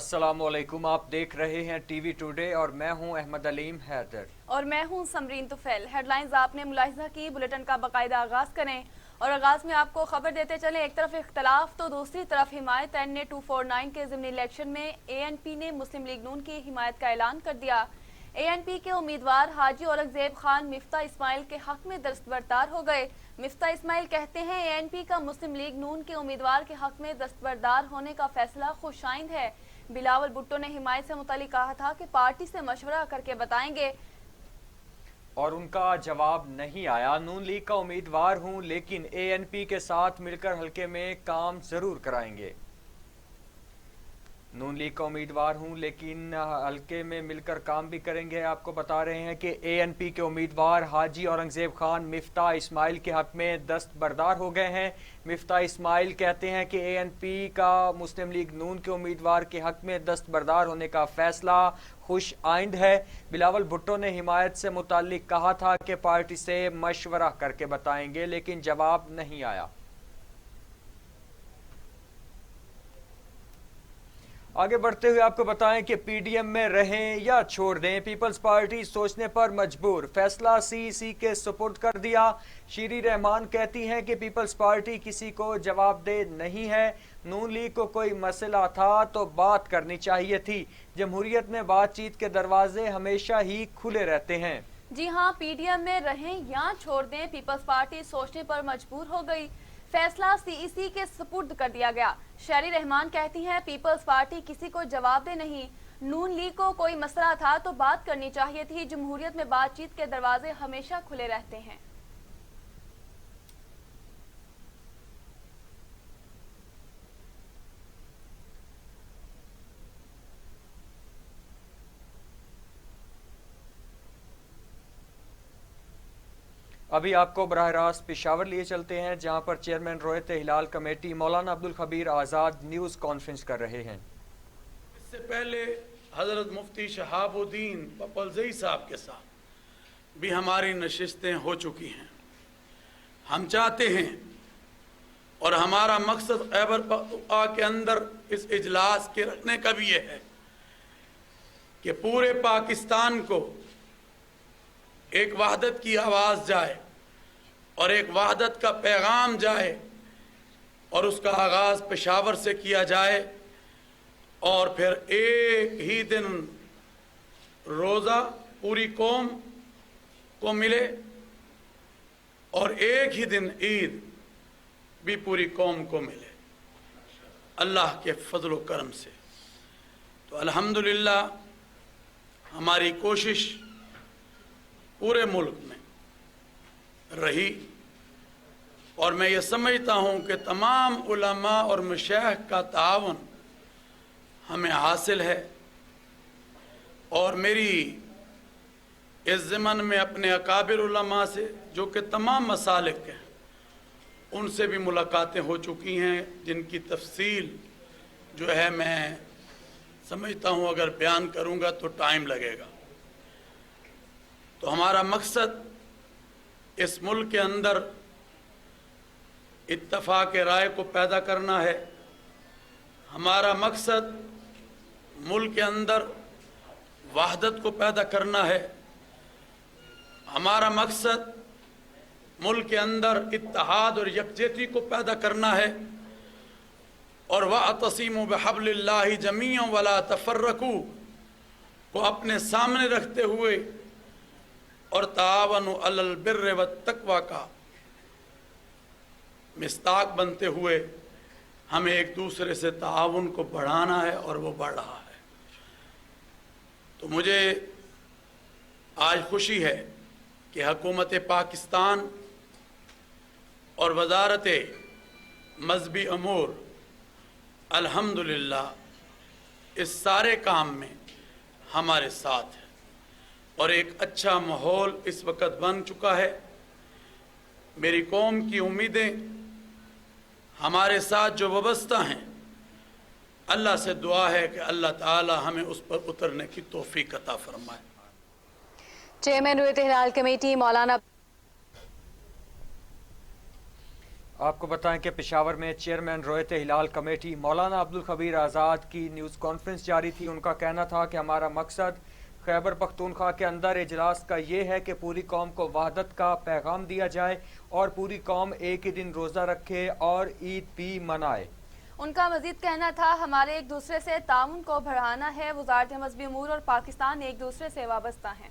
अस्सलामुअलैकुम, आप देख रहे हैं टीवी टुडे और मैं हूं अहमद अलीम हैदर और मैं हूं समरीन तुफैल। हेडलाइंस आपने मुलाहिजा की, बुलेटिन का बाकायदा आगाज करें और आगाज में आपको खबर देते चलें। एक तरफ इख्तलाफ तो दूसरी तरफ हिमायत ने 249 के ज़िमनी इलेक्शन में ANP ने मुस्लिम लीग नून की हिमायत का ऐलान कर दिया। ANP के उम्मीदवार हाजी औरंगजेब खान मिफ्ता इस्माइल के हक में दस्तबरदार हो गए। मिफ्ता इस्माइल कहते हैं ANP का मुस्लिम लीग नून के उम्मीदवार के हक में दस्तबरदार होने का फैसला खुशाइंद है। बिलावल भुट्टो ने हिमायत से मुतालिक कहा था कि पार्टी से मशवरा करके बताएंगे और उनका जवाब नहीं आया। नून लीग का उम्मीदवार हूं लेकिन ANP के साथ मिलकर हल्के में काम जरूर कराएंगे। नून लीग का उम्मीदवार हूं लेकिन हल्के में मिलकर काम भी करेंगे। आपको बता रहे हैं कि ANP के उम्मीदवार हाजी औरंगजेब खान मिफ्ता इस्माइल के हक में दस्तबरदार हो गए हैं। मिफ्ता इस्माइल कहते हैं कि ANP का मुस्लिम लीग नून के उम्मीदवार के हक में दस्तबरदार होने का फैसला खुश आइंद है। बिलावल भुट्टो ने हिमायत से मुताल्लिक कहा था कि पार्टी से मशवरा करके बताएंगे लेकिन जवाब नहीं आया। आगे बढ़ते हुए आपको बताएं कि PDM में रहें या छोड़ दें, पीपल्स पार्टी सोचने पर मजबूर, फैसला CEC के सुपुर्द कर दिया। शीरी रहमान कहती हैं कि पीपल्स पार्टी किसी को जवाबदेह नहीं है। नून लीग को कोई मसला था तो बात करनी चाहिए थी। जमहूरियत में बातचीत के दरवाजे हमेशा ही खुले रहते हैं। जी हाँ, PDM में रहें या छोड़ दें, पीपल्स पार्टी सोचने पर मजबूर हो गई, फैसला CEC के सुपुर्द कर दिया गया। शहरी रहमान कहती हैं पीपल्स पार्टी किसी को जवाबदेह नहीं। नून लीग को कोई मसला था तो बात करनी चाहिए थी। जमहूरियत में बातचीत के दरवाजे हमेशा खुले रहते हैं। अभी आपको बराह रास्त पेशावर लिए चलते हैं जहां पर चेयरमैन रोयत हिलाल कमेटी मौलाना अब्दुल खबीर आज़ाद न्यूज़ कॉन्फ्रेंस कर रहे हैं। इससे पहले हज़रत मुफ्ती शहाबुद्दीन पपलजई साहब के साथ भी हमारी नशिस्तें हो चुकी हैं। हम चाहते हैं और हमारा मकसद खैबर पख्तूनख्वा के अंदर इस इजलास के रखने का भी ये है कि पूरे पाकिस्तान को एक वहदत की आवाज़ जाए और एक वहदत का पैगाम जाए और उसका आगाज़ पेशावर से किया जाए और फिर एक ही दिन रोज़ा पूरी कौम को मिले और एक ही दिन ईद भी पूरी कौम को मिले अल्लाह के फजल व करम से। तो अल्हम्दुलिल्लाह हमारी कोशिश पूरे मुल्क में रही और मैं ये समझता हूँ कि तमाम उलमा और मशाइख का तावन हमें हासिल है और मेरी इस ज़मन में अपने अकाबिर उलमा से जो कि तमाम मसालिक हैं उनसे भी मुलाकातें हो चुकी हैं जिनकी तफसील जो है मैं समझता हूँ अगर बयान करूँगा तो टाइम लगेगा। तो हमारा मकसद इस मुल्क के अंदर इत्तफाक राय को पैदा करना है। हमारा मकसद मुल्क के अंदर वहदत को पैदा करना है। हमारा मकसद मुल्क के अंदर इत्तेहाद और यकजहती को पैदा करना है और वअतसिमू बिहब्लिल्लाहि जमीअन वला तफर्रकू को अपने सामने रखते हुए और तावनु अलल बिर्र व तक़वा का मिस्ताक बनते हुए हमें एक दूसरे से ताउन को बढ़ाना है और वो बढ़ रहा है। तो मुझे आज खुशी है कि हुकूमत पाकिस्तान और वज़ारत मज़हबी अमूर अल्हम्दुलिल्लाह इस सारे काम में हमारे साथ है और एक अच्छा माहौल इस वक्त बन चुका है। मेरी कौम की उम्मीदें हमारे साथ जो वाबस्ता हैं, अल्लाह से दुआ है कि अल्लाह ताला हमें उस पर उतरने की तौफीक अता फरमाए। चेयरमैन रोयत हिलाल कमेटी मौलाना آپ کو بتائیں کہ پشاور میں چیئرمین رویت ہلال کمیٹی مولانا عبدالخبیر آزاد کی نیوز کانفرنس جاری تھی۔ ان کا کہنا تھا کہ ہمارا مقصد خیبر پختونخوا کے اندر اجلاس کا یہ ہے کہ پوری قوم کو وحدت کا پیغام دیا جائے اور پوری قوم ایک ہی دن روزہ رکھے اور عید بھی منائے۔ ان کا مزید کہنا تھا ہمارے ایک دوسرے سے تعاون کو بڑھانا ہے۔ وزارت مذہبی امور اور پاکستان ایک دوسرے سے وابستہ ہیں۔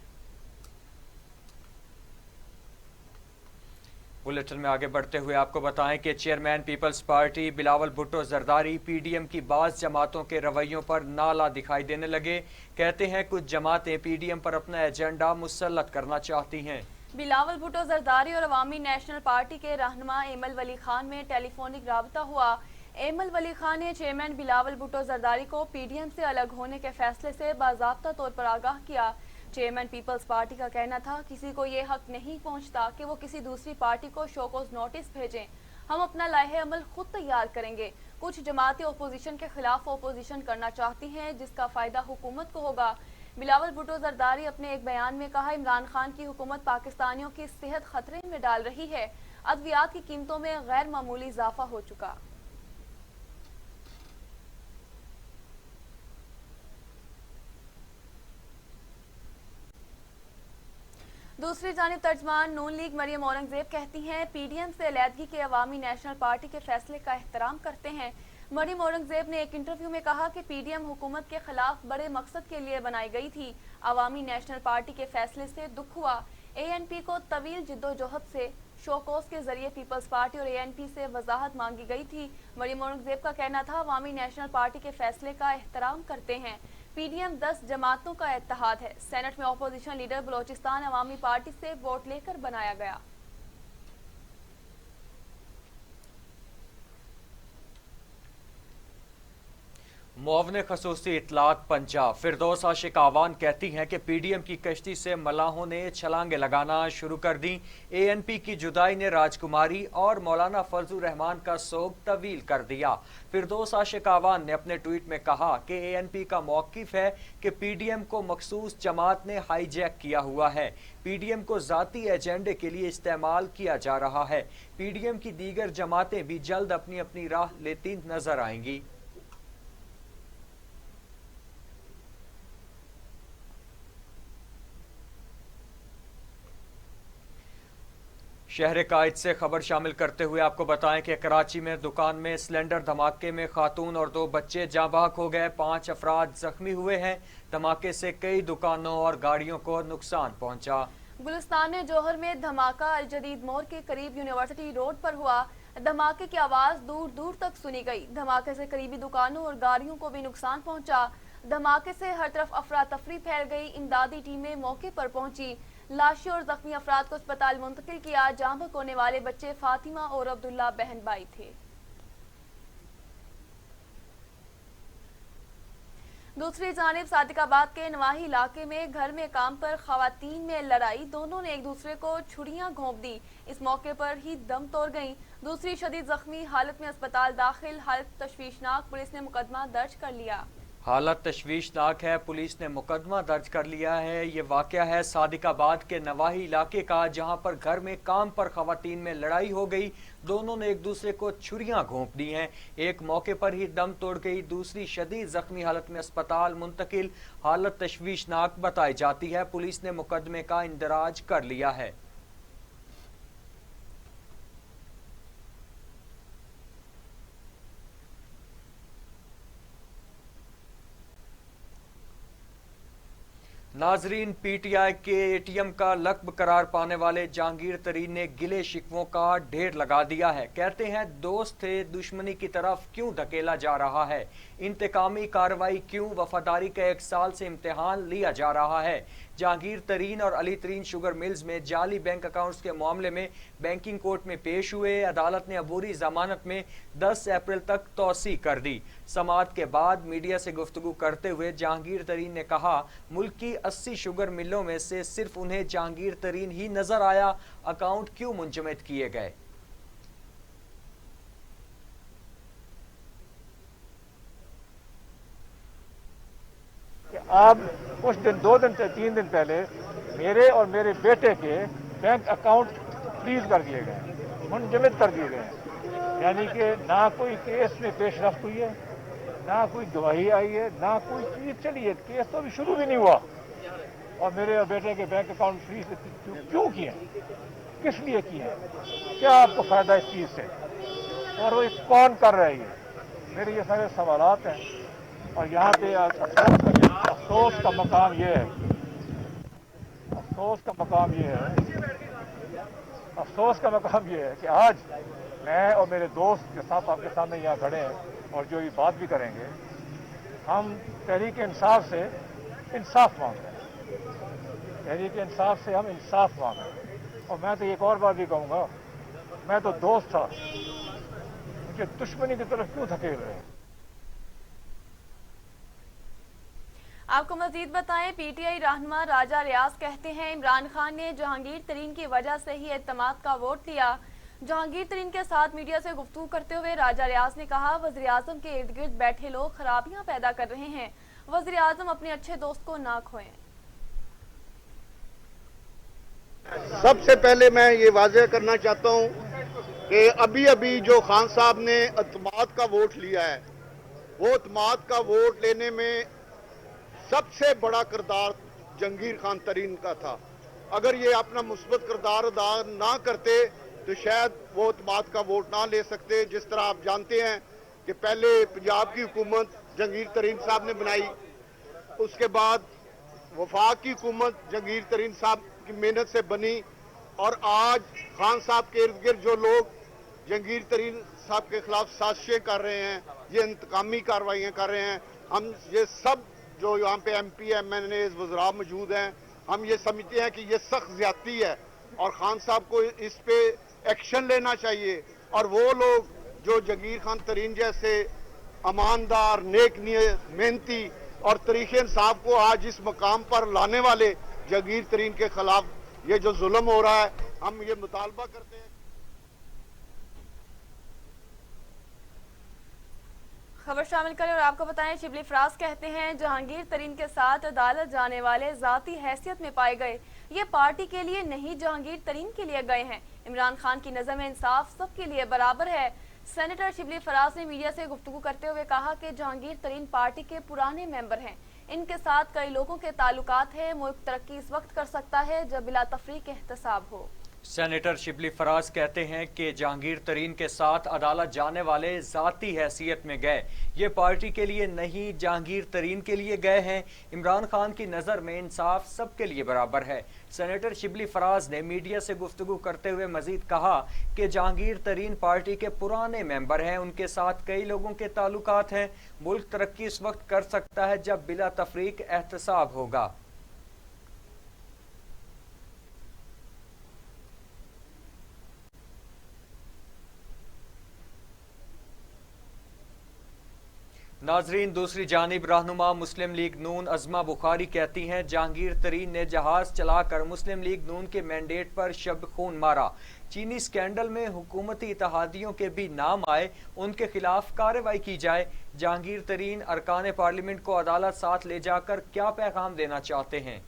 بلیٹن میں آگے بڑھتے ہوئے آپ کو بتائیں کہ chairman Peoples Party Bilawal Bhutto Zardari P D M کی بعض جماعتوں کے رویوں پر نالا دکھائی دینے لگے۔ کہتے ہیں کچھ جماعتیں پی ڈی ایم پر اپنا ایجنڈا مسلط کرنا چاہتی ہیں۔ بلاول بھٹو زرداری اور عوامی نیشنل پارٹی کے رہنما ایمل ولی خان میں ٹیلی فونک رابطہ ہوا۔ ایمل ولی خان نے چیئرمین بلاول بھٹو زرداری کو پی ڈی ایم سے الگ ہونے کے فیصلے سے باضابطہ طور پر آگاہ کیا۔ چیئرمین پیپلز پارٹی کا کہنا تھا کسی کو یہ حق نہیں پہنچتا کہ وہ کسی دوسری پارٹی کو شوکوز نوٹس بھیجیں، ہم اپنا لائحہ عمل خود تیار کریں گے۔ کچھ جماعتیں اپوزیشن کے خلاف اپوزیشن کرنا چاہتی ہیں جس کا فائدہ حکومت کو ہوگا۔ بلاول بھٹو زرداری اپنے ایک بیان میں کہا عمران خان کی حکومت پاکستانیوں کی صحت خطرے میں ڈال رہی ہے، ادویات کی قیمتوں میں غیر معمولی اضافہ ہو چکا۔ دوسری جانب ترجمان نون لیگ مریم اورنگزیب کہتی ہیں پی ڈی ایم سے علیحدگی کے عوامی نیشنل پارٹی کے فیصلے کا احترام کرتے ہیں۔ مریم اورنگزیب نے ایک انٹرویو میں کہا کہ پی ڈی ایم حکومت کے خلاف بڑے مقصد کے لیے بنائی گئی تھی، عوامی نیشنل پارٹی کے فیصلے سے دکھ ہوا۔ اے این پی کو طویل جدوجہد سے شوکوز کے ذریعے پیپلز پارٹی اور اے این پی سے وضاحت مانگی گئی تھی۔ مریم اورنگزیب کا کہنا تھا عوامی نیشنل پارٹی کے فیصلے کا احترام کرتے ہیں۔ پی ڈی ایم 10 جماعتوں کا اتحاد ہے۔ سینٹ میں اپوزیشن لیڈر بلوچستان عوامی پارٹی سے ووٹ لے کر بنایا گیا۔ معاون خصوصی اطلاعات پنجاب فردوس عاشق آوان کہتی ہیں کہ پی ڈی ایم کی کشتی سے ملاحوں نے چھلانگیں لگانا شروع کر دیں۔ اے این پی کی جدائی نے راج کماری اور مولانا فضل الرحمان کا سوگ طویل کر دیا۔ فردوس عاشق آوان نے اپنے ٹویٹ میں کہا کہ اے این پی کا موقف ہے کہ پی ڈی ایم کو مخصوص جماعت نے ہائی جیک کیا ہوا ہے، پی ڈی ایم کو ذاتی ایجنڈے کے لیے استعمال کیا جا رہا ہے۔ پی ڈی ایم کی دیگر جماعتیں بھی جلد اپنی اپنی راہ لیتی نظر آئیں گی۔ شہر قائد سے خبر شامل کرتے ہوئے آپ کو بتائیں کہ کراچی میں دکان میں سلنڈر دھماکے میں خاتون اور 2 بچے جاں بحق ہو گئے، 5 افراد زخمی ہوئے ہیں۔ دھماکے سے کئی دکانوں اور گاڑیوں کو نقصان پہنچا۔ گلستان جوہر میں دھماکہ الجدید موڑ کے قریب یونیورسٹی روڈ پر ہوا۔ دھماکے کی آواز دور دور تک سنی گئی۔ دھماکے سے قریبی دکانوں اور گاڑیوں کو بھی نقصان پہنچا۔ دھماکے سے ہر طرف افراتفری پھیل گئی۔ امدادی ٹیمیں موقع پر پہنچی، لاشیں اور زخمی افراد کو اسپتال منتقل کیا۔ جاں بحق ہونے والے بچے فاطمہ اور عبداللہ بہن بھائی تھے۔ دوسری جانب صادق آباد کے نواحی علاقے میں گھر میں کام پر خواتین میں لڑائی، دونوں نے ایک دوسرے کو چھریاں گھونپ دی، اس موقع پر ہی دم توڑ گئیں۔ دوسری شدید زخمی حالت میں اسپتال داخل، حالت تشویشناک، پولیس نے مقدمہ درج کر لیا۔ حالت تشویشناک ہے، پولیس نے مقدمہ درج کر لیا ہے۔ یہ واقعہ ہے صادق آباد کے نواحی علاقے کا، جہاں پر گھر میں کام پر خواتین میں لڑائی ہو گئی، دونوں نے ایک دوسرے کو چھریاں گھونپ دی ہیں، ایک موقع پر ہی دم توڑ گئی، دوسری شدید زخمی حالت میں اسپتال منتقل، حالت تشویشناک بتائی جاتی ہے۔ پولیس نے مقدمے کا اندراج کر لیا ہے۔ ناظرین، پی ٹی آئی کے اے ٹی ایم کا لقب قرار پانے والے جہانگیر ترین نے گلے شکووں کا ڈھیر لگا دیا ہے۔ کہتے ہیں دوست تھے، دشمنی کی طرف کیوں دھکیلا جا رہا ہے، انتقامی کارروائی کیوں، وفاداری کا 1 سال سے امتحان لیا جا رہا ہے۔ جہانگیر ترین اور علی ترین شوگر ملز میں جعلی بینک اکاؤنٹس کے معاملے میں بینکنگ کورٹ میں پیش ہوئے۔ عدالت نے عبوری ضمانت میں 10 اپریل تک توسیع کر دی۔ سماعت کے بعد میڈیا سے گفتگو کرتے ہوئے جہانگیر ترین نے کہا ملک کی 80 شوگر ملوں میں سے صرف انہیں جہانگیر ترین ہی نظر آیا، اکاؤنٹ کیوں منجمد کیے گئے؟ آپ کچھ دن 2 دن سے 3 دن پہلے میرے اور میرے بیٹے کے بینک اکاؤنٹ فریز کر دیے گئے، منجمد کر دیے گئے ہیں۔ यानी कि ना कोई केस में पेशरफ्त हुई है, ना कोई गवाही आई है, ना कोई चीज चली है। केस तो अभी शुरू भी नहीं हुआ और मेरे और बेटे के बैंक अकाउंट फ्रीज क्यों किए, किस लिए किए, क्या आपको फायदा इस चीज से, और वो कौन कर रहा है ये? मेरे ये सारे सवालात हैं। और यहाँ पे अफसोस का मकाम ये है, अफसोस का मकाम ये है कि आज मैं और मेरे दोस्त के साथ आपके सामने यहाँ खड़े हैं और जो ये बात भी करेंगे, हम तहरीक इंसाफ से इंसाफ मांग रहे हैं, तहरीक इंसाफ से हम इंसाफ मांग रहे हैं। और मैं तो एक और बात भी कहूँगा, मैं तो दोस्त था, मुझे दुश्मनी की तरफ क्यों धकेल रहे हैं? आपको मजीद बताएं, पीटीआई रहनुमा राजा रियाज कहते हैं इमरान खान ने जहांगीर तरीन की वजह से ही एतमाद का वोट दिया। जहांगीर तरीन के साथ मीडिया से गुफ्तगू करते हुए राजा रियाज ने कहा, वज़ीर आज़म के इर्द गिर्द बैठे लोग खराबियां पैदा कर रहे हैं, वज़ीर आज़म अपने अच्छे दोस्त को ना खोएं। सबसे पहले मैं ये वाज़ेह करना चाहता हूँ कि अभी अभी जो खान साहब ने एतमाद का वोट लिया है, वो एतमाद का वोट लेने में सबसे बड़ा किरदार जहांगीर खान तरीन का था। अगर ये अपना मुस्बत किरदार अदा ना करते तो शायद वो एतमाद का वोट ना ले सकते। जिस तरह आप जानते हैं कि पहले पंजाब की हुकूमत जहांगीर तरीन साहब ने बनाई, उसके बाद वफाक की हुकूमत जहांगीर तरीन साहब की मेहनत से बनी, और आज खान साहब के इर्द गिर्द जो लोग जहांगीर तरीन साहब के खिलाफ साजिशें कर रहे हैं, ये इंतकामी कार्रवाइयाँ कर रहे हैं, हम ये सब जो यहाँ पे MP MNA वज़रा मौजूद हैं, हम ये समझते हैं कि ये सख्त ज्यादती है और खान साहब को इस पे एक्शन लेना चाहिए। और वो लोग जो जहांगीर खान तरीन जैसे ईमानदार, नेक नियत, मेहनती और तरीके इंसाफ को आज इस मकाम पर लाने वाले जहांगीर तरीन के खिलाफ ये जो जुल्म हो रहा है, हम ये मुतालबा करते हैं। खबर शामिल करें और आपको बताएं, शिबली फराज कहते हैं जहांगीर तरीन के साथ अदालत जाने वाले जाती हैसियत में पाए गए, ये पार्टी के लिए नहीं जहांगीर तरीन के लिए गए हैं। इमरान खान की नज़र में इंसाफ सबके लिए बराबर है। सेनेटर शिबली फराज ने मीडिया से गुफ्तगू करते हुए कहा कि जहांगीर तरीन पार्टी के पुराने मेंबर हैं, इनके साथ कई लोगों के ताल्लुकात है। मुल्क तरक्की इस वक्त कर सकता है जब बिला तफरीक एहतसाब हो। सेनेटर शिबली फराज कहते हैं कि जहांगीर तरीन के साथ अदालत जाने वाले ज़ाती हैसियत में गए, ये पार्टी के लिए नहीं जहांगीर तरीन के लिए गए हैं। इमरान खान की नज़र में इंसाफ सबके लिए बराबर है। सेनेटर शिबली फराज ने मीडिया से गुफ्तगू करते हुए मजीद कहा कि जहांगीर तरीन पार्टी के पुराने मेंबर हैं, उनके साथ कई लोगों के ताल्लुकात हैं। मुल्क तरक्की इस वक्त कर सकता है जब बिला तफरीक एहतसाब होगा। नाजरीन, दूसरी जानिब रहनुमा मुस्लिम लीग नून अज़मा बुखारी कहती हैं जहांगीर तरीन ने जहाज चलाकर मुस्लिम लीग नून के मैंडेट पर शब खून मारा। चीनी स्कैंडल में हुकूमती इत्तेहादियों के भी नाम आए, उनके खिलाफ कार्रवाई की जाए। जहांगीर तरीन अरकान पार्लियामेंट को अदालत साथ ले जाकर क्या पैगाम देना चाहते हैं?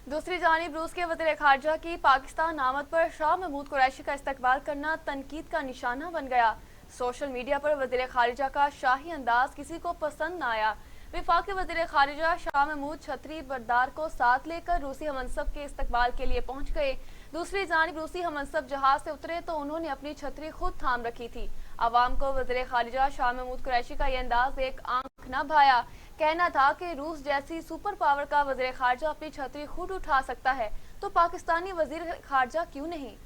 दूसरी जानिब रूस के वज़ीर ख़ारजा की पाकिस्तान आमद पर शाह महमूद कुरैशी का इस्तकबाल करना तनकीद का निशाना बन गया। सोशल मीडिया पर वज़ीर ख़ारजा का शाही अंदाज किसी को पसंद न आया। वफाकी वज़ीर ख़ारजा शाह महमूद छतरी बरदार को साथ लेकर रूसी हमनसब के इस्तकबाल के लिए पहुंच गए। दूसरी जानिब रूसी हमनसब जहाज से उतरे तो उन्होंने अपनी छतरी खुद थाम रखी थी। आवाम को वज़ीर ख़ारजा शाह महमूद कुरैशी का ये अंदाज एक आंख न भाया। कहना था कि रूस जैसी सुपर पावर का वज़ीर ख़ारजा अपनी छतरी खुद उठा सकता है तो पाकिस्तानी वज़ीर ख़ारजा क्यों नहीं।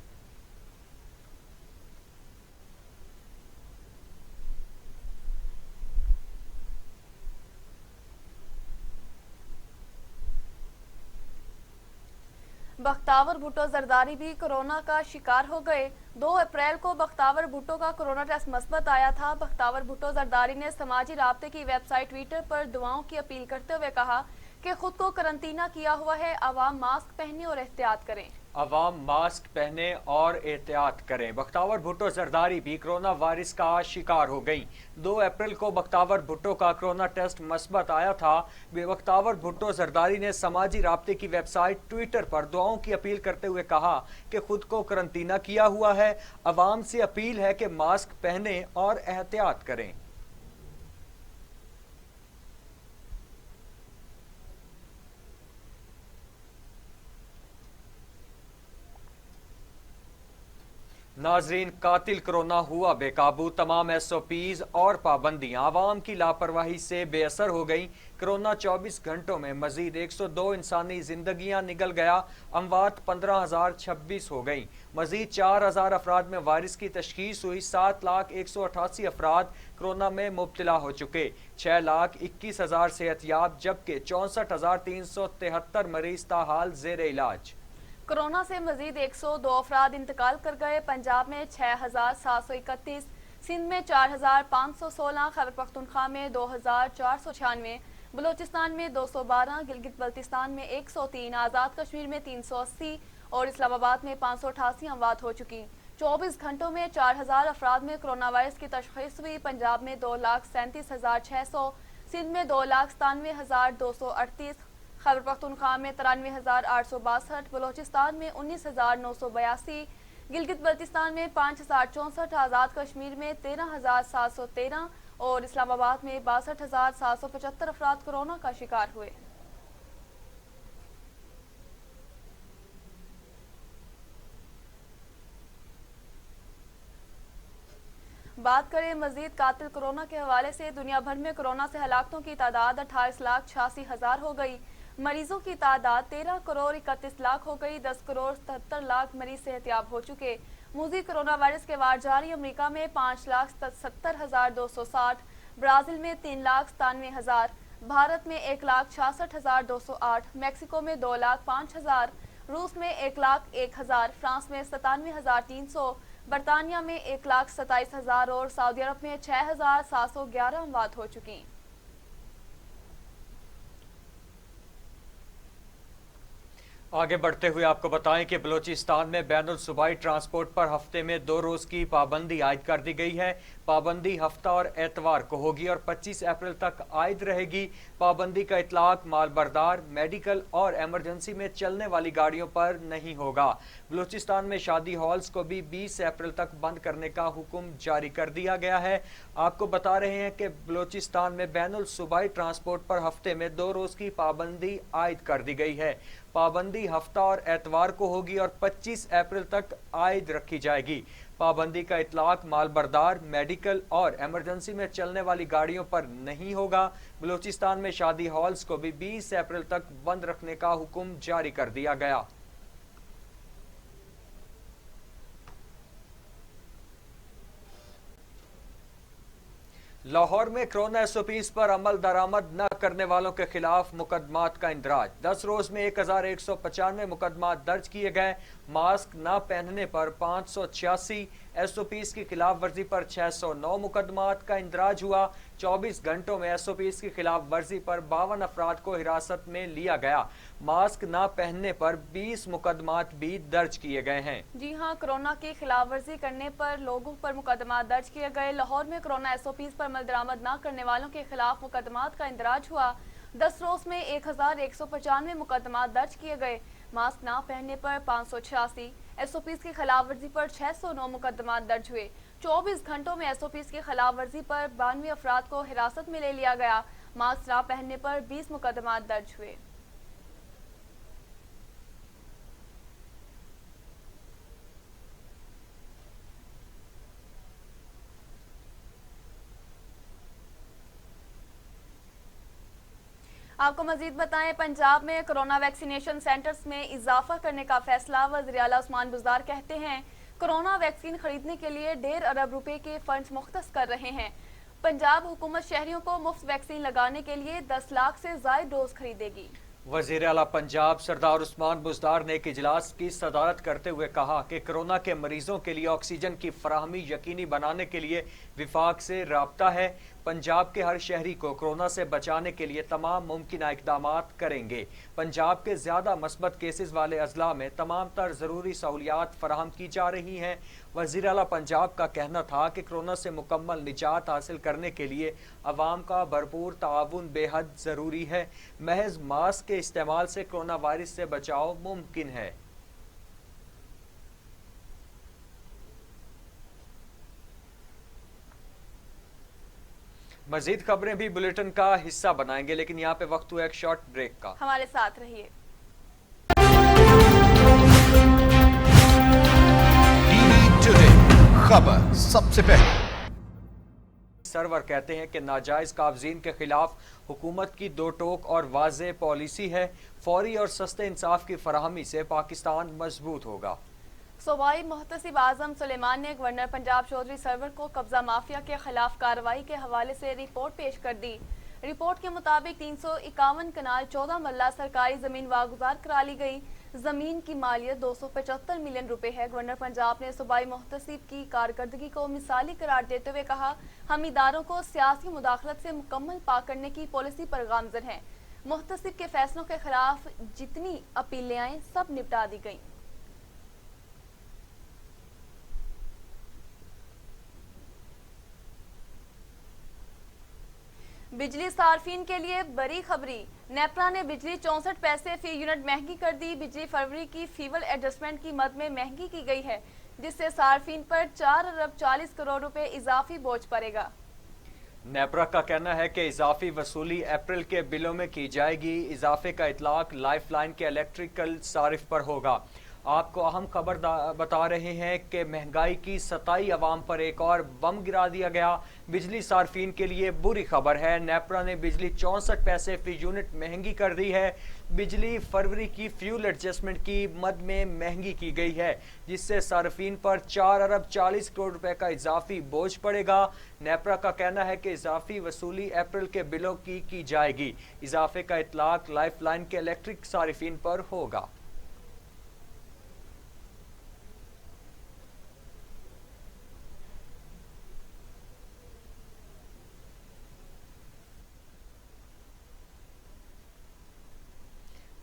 बख्तावर भुट्टो जरदारी भी कोरोना का शिकार हो गए। 2 अप्रैल को बख्तावर भुट्टो का कोरोना टेस्ट मस्बत आया था। बख्तावर भुट्टो जरदारी ने समाजी राब्ते की वेबसाइट ट्विटर पर दुआओं की अपील करते हुए कहा کہ خود کو کرنٹینا کیا ہوا ہے، عوام ماسک پہنے اور احتیاط کریں۔ عوام ماسک پہنے اور احتیاط کریں۔ بختیور بھٹو زرداری بھی کرونا وائرس کا شکار ہو گئی۔ 2 اپریل کو بختیور بھٹو کا کرونا ٹیسٹ مثبت آیا تھا۔ بختیور بھٹو زرداری نے سماجی رابطے کی ویب سائٹ ٹویٹر پر دعاؤں کی اپیل کرتے ہوئے کہا کہ خود کو کرنٹینا کیا ہوا ہے، عوام سے اپیل ہے کہ ماسک پہنیں اور احتیاط کریں۔ ناظرین، قاتل کرونا ہوا بے قابو، تمام SOPs اور پابندیاں عوام کی لاپرواہی سے بے اثر ہو گئیں۔ کرونا 24 گھنٹوں میں مزید 102 انسانی زندگیاں نگل گیا، اموات 15,026 ہو گئیں۔ مزید 4,000 افراد میں وائرس کی تشخیص ہوئی، 7,188 افراد کرونا میں مبتلا ہو چکے، 6,21,000 صحت یاب، جبکہ 64,373 مریض تاحال زیر علاج۔ کرونا سے مزید 102 افراد انتقال کر گئے۔ پنجاب میں 6,731، سندھ میں 4,516، خیبر پختونخوا میں 2,496، بلوچستان میں 212، گلگت بلتستان میں 103، آزاد کشمیر میں 380 اور اسلام آباد میں 588 اموات ہو چکی۔ 24 گھنٹوں میں 4,000 افراد میں کرونا وائرس کی تشخیص ہوئی۔ پنجاب میں 2,37,600، سندھ میں 2,97,238، خیبر پختونخوا میں 93,862، بلوچستان میں 19,982، گلگت بلتستان میں 5,064، آزاد کشمیر میں 13,713 اور اسلام آباد میں 62,775 افراد کورونا کا شکار ہوئے۔ بات کریں مزید قاتل کرونا کے حوالے سے، دنیا بھر میں کرونا سے ہلاکتوں کی تعداد 28,86,000 ہو گئی، مریضوں کی تعداد 13,31,00,000 ہو گئی، 10,77,00,000 مریض صحتیاب ہو چکے۔ مزید کرونا وائرس کے وار جاری، امریکہ میں 5,70,260، برازیل میں 3,97,000، بھارت میں 1,66,208، میکسیکو میں 2,05,000، روس میں 1,01,000، فرانس میں 97,300، برطانیہ میں 1,27,000 اور سعودی عرب میں 6,711 اموات ہو چکی۔ آگے بڑھتے ہوئے آپ کو بتائیں کہ بلوچستان میں بین الصوبائی ٹرانسپورٹ پر ہفتے میں 2 روز کی پابندی عائد کر دی گئی ہے۔ پابندی ہفتہ اور اتوار کو ہوگی اور 25 اپریل تک عائد رہے گی۔ پابندی کا اطلاق مال بردار، میڈیکل اور ایمرجنسی میں چلنے والی گاڑیوں پر نہیں ہوگا۔ بلوچستان میں شادی ہالز کو بھی 20 اپریل تک بند کرنے کا حکم جاری کر دیا گیا ہے۔ آپ کو بتا رہے ہیں کہ بلوچستان میں بین الصوبائی ٹرانسپورٹ پر ہفتے میں 2 روز کی پابندی عائد کر دی گئی ہے۔ پابندی ہفتہ اور اتوار کو ہوگی اور 25 اپریل تک عائد رکھی جائے گی۔ پابندی کا اطلاق مال بردار، میڈیکل اور ایمرجنسی میں چلنے والی گاڑیوں پر نہیں ہوگا۔ بلوچستان میں شادی ہالز کو بھی 20 اپریل تک بند رکھنے کا حکم جاری کر دیا گیا۔ لاہور میں کرونا SOPs پر عمل درآمد نہ کرنے والوں کے خلاف مقدمات کا اندراج، 10 روز میں 1,195 مقدمات درج کیے گئے۔ ماسک نہ پہننے پر 586، SOPs کی خلاف ورزی پر 609 مقدمات کا اندراج ہوا۔ 24 گھنٹوں میں SOPs کی خلاف ورزی پر 52 افراد کو حراست میں لیا گیا۔ ماسک نہ پہننے پر 20 مقدمات بھی درج کیے گئے ہیں۔ جی ہاں، کرونا کی خلاف ورزی کرنے پر لوگوں پر مقدمات درج کیے گئے۔ لاہور میں کرونا SOPs پر عمل درآمد نہ کرنے والوں کے خلاف مقدمات کا اندراج ہوا۔ 10 روز میں 1,195 مقدمات درج کیے گئے۔ ماسک نہ پہننے پر 586، SOPs کی خلاف ورزی پر 609 مقدمات درج ہوئے۔ 24 گھنٹوں میں SOPs کی خلاف ورزی پر 92 افراد کو حراست میں لے لیا گیا۔ ماسک نہ پہننے پر 20 مقدمات درج ہوئے۔ آپ کو مزید بتائیں، پنجاب میں کرونا ویکسینیشن سینٹرز میں اضافہ کرنے کا فیصلہ، وزیر اعلیٰ عثمان بزدار کہتے ہیں کرونا ویکسین خریدنے کے لیے 1.5 ارب روپے کے فنڈز مختص کر رہے ہیں۔ پنجاب حکومت شہریوں کو مفت ویکسین لگانے کے لیے 10 لاکھ سے زائد ڈوز خریدے گی۔ وزیر اعلیٰ پنجاب سردار عثمان بزدار نے ایک اجلاس کی صدارت کرتے ہوئے کہا کہ کرونا کے مریضوں کے لیے آکسیجن کی فراہمی یقینی بنانے کے لیے وفاق سے رابطہ ہے۔ पंजाब के हर शहरी को कोरोना से बचाने के लिए तमाम मुमकिन इक़दामात करेंगे। पंजाब के ज़्यादा मस्बत केसेस वाले अजला में तमाम तर ज़रूरी सहूलियात फराहम की जा रही हैं। वज़ीर आला पंजाब का कहना था कि कोरोना से मुकम्मल निजात हासिल करने के लिए अवाम का भरपूर ताउन बेहद ज़रूरी है। महज मास्क के इस्तेमाल से कोरोना वायरस से बचाव मुमकिन है। मजीद खबरें भी बुलेटिन का हिस्सा बनाएंगे, लेकिन यहाँ पे वक्त हुआ एक शॉर्ट ब्रेक का। हमारे साथ रहिए। टीवी टुडे खबर सबसे पहले। सरवर कहते हैं कि नाजायज काबजीन के खिलाफ हुकूमत की दो टोक और वाज़ेह पॉलिसी है। फौरी और सस्ते इंसाफ की फराहमी से पाकिस्तान मजबूत होगा। सूबाई मुहतसिब आजम सुलेमान ने गवर्नर पंजाब चौधरी सरवर को कब्जा माफिया के खिलाफ कार्रवाई के हवाले से रिपोर्ट पेश कर दी। रिपोर्ट के मुताबिक 351 कनाल 14 मरला सरकारी जमीन वागुजार करा ली गई। जमीन की मालियत 275 मिलियन रुपए है। गवर्नर पंजाब ने सूबाई मुहतसिब की कारकर्दगी को मिसाली करार देते हुए कहा, हम इदारों को सियासी मुदाखलत से मुकम्मल पाक करने की पॉलिसी पर गामजन हैं। मुहतसिब के फैसलों के खिलाफ जितनी अपीलें आएं सब निपटा दी गईं। बिजली सार्फिन के लिए बड़ी खबरी। नेपरा ने बिजली 64 पैसे फी यूनिट महंगी कर दी। बिजली फरवरी की फ्यूल एडजस्टमेंट की मद में महंगी की गई है, जिससे सार्फिन पर 4 अरब 40 करोड़ रुपए इजाफी बोझ पड़ेगा। नेपरा का कहना है कि इजाफी वसूली अप्रैल के बिलों में की जाएगी। इजाफे का इतलाक लाइफ लाइन के इलेक्ट्रिकल सारिफ पर होगा। आपको अहम खबर बता रहे हैं कि महंगाई की सताई अवाम पर एक और बम गिरा दिया गया। बिजली सार्फिन के लिए बुरी खबर है। नेपरा ने बिजली 64 पैसे फी यूनिट महंगी कर दी है। बिजली फरवरी की फ्यूल एडजस्टमेंट की मद में महंगी की गई है, जिससे सार्फिन पर 4 अरब 40 करोड़ रुपए का इजाफी बोझ पड़ेगा। नेपरा का कहना है कि इजाफी वसूली अप्रैल के बिलों की जाएगी। इजाफे का इतलाक लाइफ लाइन के इलेक्ट्रिक सार्फिन पर होगा।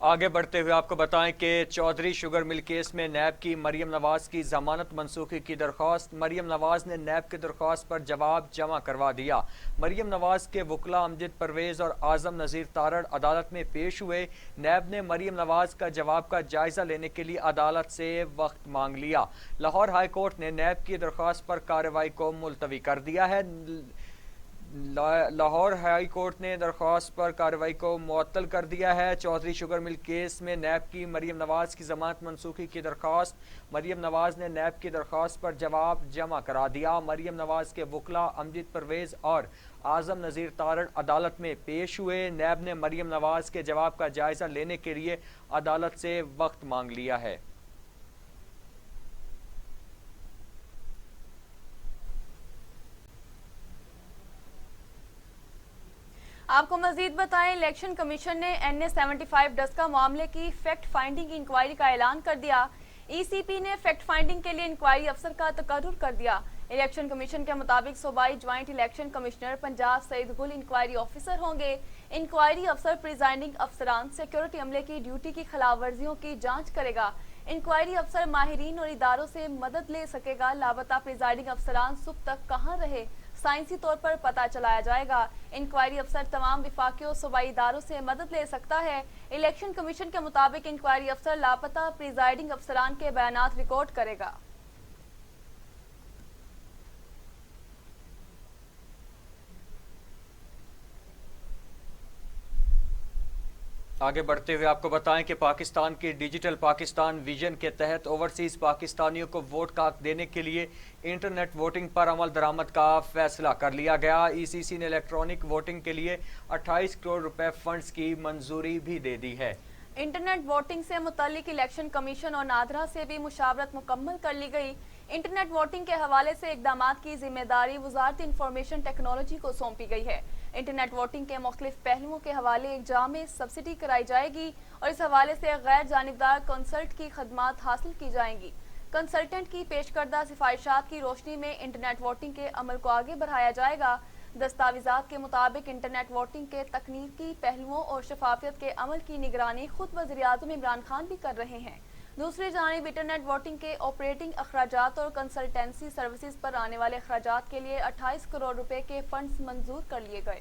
आगे बढ़ते हुए आपको बताएं कि चौधरी शुगर मिल केस में नैब की मरियम नवाज की जमानत मनसूखी की दरख्वास्त। मरियम नवाज ने नैब की दरख्वास्त पर जवाब जमा करवा दिया। मरियम नवाज के वकला अमजद परवेज़ और आजम नज़ीर तारड़ अदालत में पेश हुए। नैब ने मरियम नवाज का जवाब का जायजा लेने के लिए अदालत से वक्त मांग लिया। लाहौर हाई कोर्ट ने नैब की दरख्वास्त पर कार्रवाई को मुलतवी कर दिया है। लाहौर हाई कोर्ट ने दरख्वास्त पर कार्रवाई को मुअत्तल कर दिया है। चौधरी शुगर मिल केस में नैब की मरियम नवाज की जमानत मनसूखी की दरख्वास्त। मरियम नवाज ने नैब की दरख्वास्त पर जवाब जमा करा दिया। मरियम नवाज के वकला अमजद परवेज़ और आजम नज़ीर तारड़ अदालत में पेश हुए। नैब ने मरियम नवाज के जवाब का जायजा लेने के लिए अदालत से वक्त मांग लिया है। आपको मजीद बताएं, इलेक्शन कमीशन ने NA-75 डस्का मामले की फैक्ट फाइंडिंग इंक्वायरी का ऐलान कर दिया। ECP ने फैक्ट फाइंडिंग के लिए इंक्वायरी अफसर का तकर्रुर कर दिया। इलेक्शन कमीशन के मुताबिक सूबाई joint election commissioner Punjab Saeed Gul inquiry officer होंगे। इंक्वायरी अफसर प्रिजाइडिंग अफसरान सिक्योरिटी अमले की ड्यूटी की खिलाफ वर्जियों की जांच करेगा। इंक्वायरी अफसर माहिरीन और इदारों से मदद ले सकेगा। लापता प्रिजाइडिंग अफसरान सुबह तक कहाँ रहे, साइंसी तौर पर पता चलाया जाएगा। इंक्वायरी अफसर तमाम विफाकी और सूबाई इदारों से मदद ले सकता है। इलेक्शन कमीशन के मुताबिक इंक्वायरी अफसर लापता प्रिजाइडिंग अफसरान के बयानात रिकॉर्ड करेगा। आगे बढ़ते हुए आपको बताएं कि पाकिस्तान की डिजिटल पाकिस्तान विजन के तहत ओवरसीज पाकिस्तानियों को वोट का हक देने के लिए इंटरनेट वोटिंग पर अमल दरामद का फैसला कर लिया गया। ECC ने इलेक्ट्रॉनिक वोटिंग के लिए 28 करोड़ रुपए फंड्स की मंजूरी भी दे दी है। इंटरनेट वोटिंग से मुतालिक इलेक्शन कमीशन और नादरा से भी मुशावरत मुकम्मल कर ली गई। इंटरनेट वोटिंग के हवाले से इकदामात की जिम्मेदारी वजारत इंफॉर्मेशन टेक्नोलॉजी को सौंपी गई है। इंटरनेट वोटिंग के मुख्तलिफ पहलुओं के हवाले एक जामे सब्सिडी कराई जाएगी और इस हवाले से गैर जानिबदार कंसल्ट की खदमात हासिल की जाएंगी। कंसल्टेंट की पेश करदा सिफारिशात की रोशनी में इंटरनेट वोटिंग के अमल को आगे बढ़ाया जाएगा। دستاویزات کے مطابق انٹرنیٹ ووٹنگ کے تکنیکی پہلوؤں اور شفافیت کے عمل کی نگرانی خود وزیر اعظم عمران خان بھی کر رہے ہیں۔ دوسری جانب انٹرنیٹ ووٹنگ کے آپریٹنگ اخراجات اور کنسلٹنسی سروسز پر آنے والے اخراجات کے لیے 28 کروڑ روپے کے فنڈز منظور کر لیے گئے۔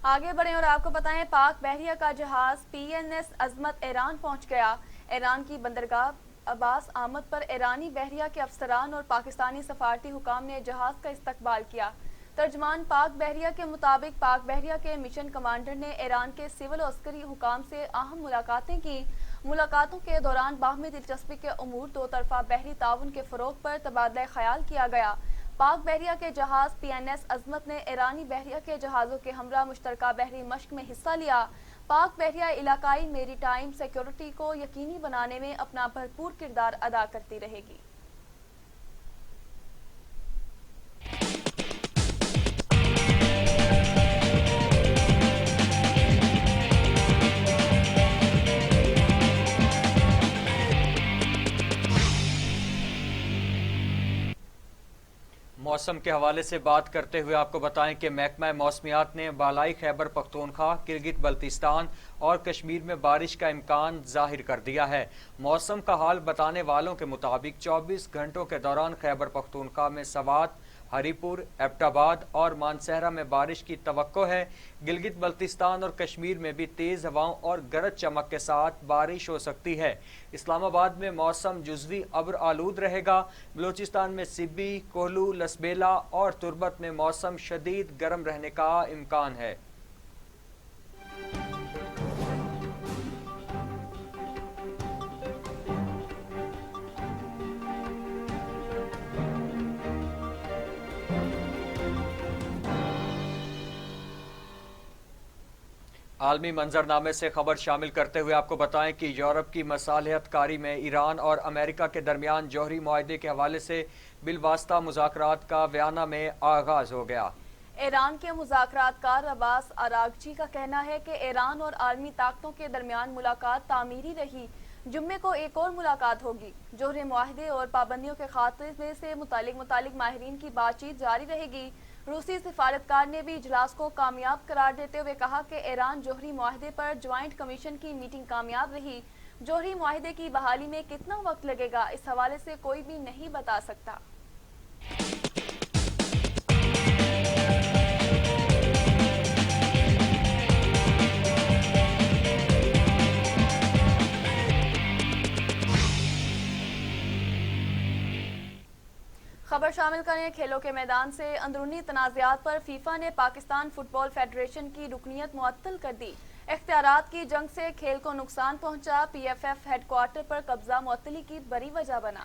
آگے بڑھیں اور آپ کو بتائیں، پاک بحریہ کا جہاز PNS عظمت ایران پہنچ گیا۔ ایران کی بندرگاہ عباس احمد پر ایرانی بحریہ کے افسران اور پاکستانی سفارتی حکام نے جہاز کا استقبال کیا۔ ترجمان پاک بحریہ کے مطابق پاک بحریہ کے مشن کمانڈر نے ایران کے سول و عسکری حکام سے اہم ملاقاتیں کی۔ ملاقاتوں کے دوران باہمی دلچسپی کے امور، دو طرفہ بحری تعاون کے فروغ پر تبادلہ خیال کیا گیا۔ پاک بحریہ کے جہاز PNS عظمت نے ایرانی بحریہ کے جہازوں کے ہمراہ مشترکہ بحری مشق میں حصہ لیا۔ پاک بحریہ علاقائی میری ٹائم سیکیورٹی کو یقینی بنانے میں اپنا بھرپور کردار ادا کرتی رہے گی۔ موسم کے حوالے سے بات کرتے ہوئے آپ کو بتائیں کہ محکمہ موسمیات نے بالائی خیبر پختونخوا، گلگت بلتستان اور کشمیر میں بارش کا امکان ظاہر کر دیا ہے۔ موسم کا حال بتانے والوں کے مطابق 24 گھنٹوں کے دوران خیبر پختونخوا میں سوات، ہری پور، ایبٹ آباد اور مانسہرہ میں بارش کی توقع ہے۔ گلگت بلتستان اور کشمیر میں بھی تیز ہواؤں اور گرج چمک کے ساتھ بارش ہو سکتی ہے۔ اسلام آباد میں موسم جزوی ابر آلود رہے گا۔ بلوچستان میں سبی، کوہلو، لسبیلا اور تربت میں موسم شدید گرم رہنے کا امکان ہے۔ عالمی منظرنامے سے خبر شامل کرتے ہوئے آپ کو بتائیں کہ یورپ کی مصالحت کاری میں ایران اور امریکہ کے درمیان جوہری معاہدے کے حوالے سے بالواسطہ مذاکرات کا ویانا میں آغاز ہو گیا۔ ایران کے مذاکرات کار عباس اراغچی کا کہنا ہے کہ ایران اور عالمی طاقتوں کے درمیان ملاقات تعمیری رہی۔ جمعے کو ایک اور ملاقات ہوگی۔ جوہری معاہدے اور پابندیوں کے خاتمے سے متعلق ماہرین کی بات چیت جاری رہے گی۔ روسی سفارتکار نے بھی اجلاس کو کامیاب قرار دیتے ہوئے کہا کہ ایران جوہری معاہدے پر جوائنٹ کمیشن کی میٹنگ کامیاب رہی۔ جوہری معاہدے کی بحالی میں کتنا وقت لگے گا، اس حوالے سے کوئی بھی نہیں بتا سکتا۔ خبر شامل کریں کھیلوں کے میدان سے۔ اندرونی تنازعات پر فیفا نے پاکستان فٹ بال فیڈریشن کی رکنیت معطل کر دی۔ اختیارات کی جنگ سے کھیل کو نقصان پہنچا۔ PFF ہیڈ کوارٹر پر قبضہ معطلی کی بڑی وجہ بنا۔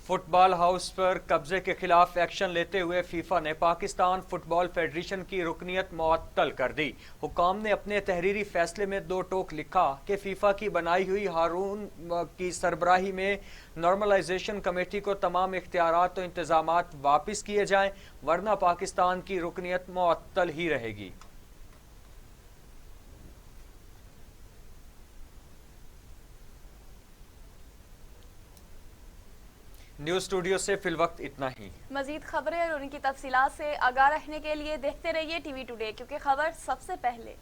فٹ بال ہاؤس پر قبضے کے خلاف ایکشن لیتے ہوئے فیفا نے پاکستان فٹ بال فیڈریشن کی رکنیت معطل کر دی۔ حکام نے اپنے تحریری فیصلے میں دو ٹوک لکھا کہ فیفا کی بنائی ہوئی ہارون کی سربراہی میں نارملائزیشن کمیٹی کو تمام اختیارات و انتظامات واپس کیے جائیں، ورنہ پاکستان کی رکنیت معطل ہی رہے گی۔ نیوز اسٹوڈیو سے فی الوقت اتنا ہی۔ مزید خبریں اور ان کی تفصیلات سے آگاہ رہنے کے لیے دیکھتے رہیے ٹی وی ٹوڈے، کیونکہ خبر سب سے پہلے۔